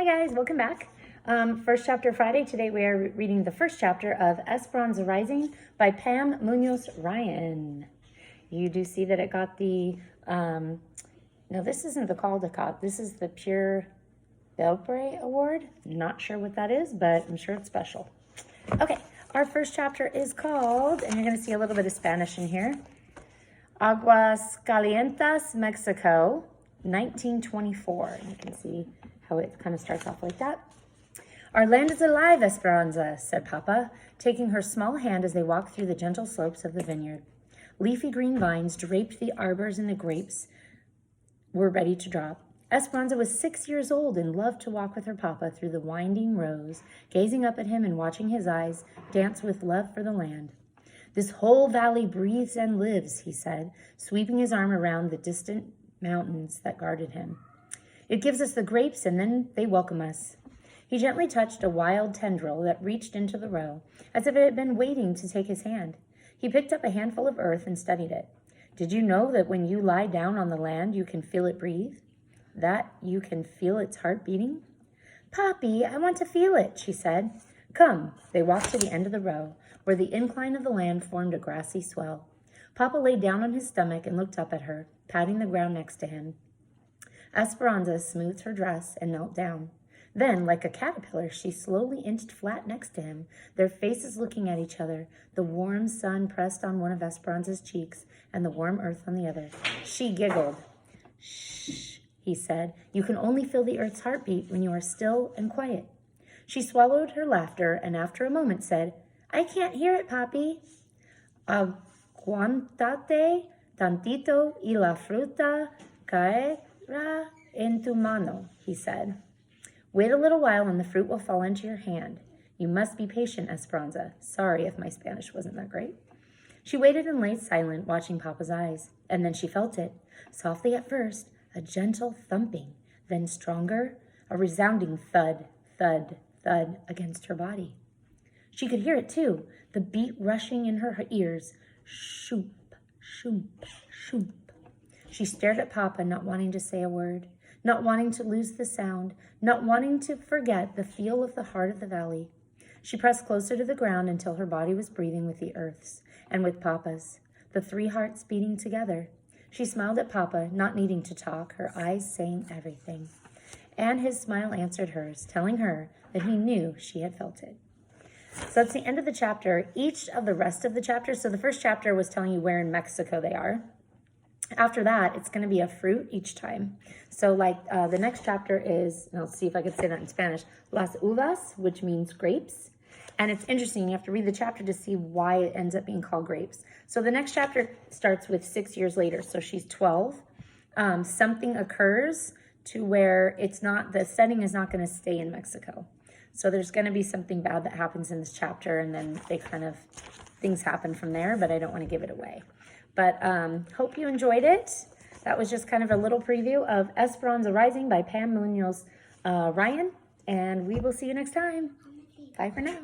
Hi guys, welcome back. First chapter Friday. Today we are reading the first chapter of Esperanza Rising by Pam Munoz Ryan. You do see that it got the, no, this isn't the Caldecott. This is the Pure Belpre Award. Not sure what that is, but I'm sure it's special. Okay, our first chapter is called, and you're going to see a little bit of Spanish in here, Aguascalientes, Mexico, 1924. You can see how it kind of starts off like that. Our land is alive, Esperanza, said Papa, taking her small hand as they walked through the gentle slopes of the vineyard. Leafy green vines draped the arbors and the grapes were ready to drop. Esperanza was 6 years old and loved to walk with her papa through the winding rows, gazing up at him and watching his eyes dance with love for the land. This whole valley breathes and lives, he said, sweeping his arm around the distant mountains that guarded him. It gives us the grapes, and then they welcome us. He gently touched a wild tendril that reached into the row, as if it had been waiting to take his hand. He picked up a handful of earth and studied it. Did you know that when you lie down on the land, you can feel it breathe? That you can feel its heart beating? Poppy, I want to feel it, she said. Come. They walked to the end of the row, where the incline of the land formed a grassy swell. Papa lay down on his stomach and looked up at her, patting the ground next to him. Esperanza smoothed her dress and knelt down. Then, like a caterpillar, she slowly inched flat next to him, their faces looking at each other, the warm sun pressed on one of Esperanza's cheeks and the warm earth on the other. She giggled. Shh, he said. You can only feel the earth's heartbeat when you are still and quiet. She swallowed her laughter and after a moment said, I can't hear it, Papi. Aguantate tantito y la fruta caerá en tu mano, he said. Wait a little while and the fruit will fall into your hand. You must be patient, Esperanza. Sorry if my Spanish wasn't that great. She waited and lay silent, watching Papa's eyes. And then she felt it. Softly at first, a gentle thumping. Then stronger, a resounding thud, thud, thud against her body. She could hear it too, the beat rushing in her ears. Shoop, shoop, shoop. She stared at Papa, not wanting to say a word, not wanting to lose the sound, not wanting to forget the feel of the heart of the valley. She pressed closer to the ground until her body was breathing with the earth's and with Papa's, the three hearts beating together. She smiled at Papa, not needing to talk, her eyes saying everything. And his smile answered hers, telling her that he knew she had felt it. So that's the end of the chapter. Each of the rest of the chapters, so the first chapter was telling you where in Mexico they are. After that, it's going to be a fruit each time. So like the next chapter is, and I'll see if I can say that in Spanish, Las Uvas, which means grapes. And it's interesting, you have to read the chapter to see why it ends up being called grapes. So the next chapter starts with 6 years later. So she's 12. Something occurs to where it's not, the setting is not going to stay in Mexico. So there's going to be something bad that happens in this chapter, and then they kind of, things happen from there, but I don't want to give it away. But hope you enjoyed it. That was just kind of a little preview of Esperanza Rising by Pam Munoz Ryan, and we will see you next time. Bye for now.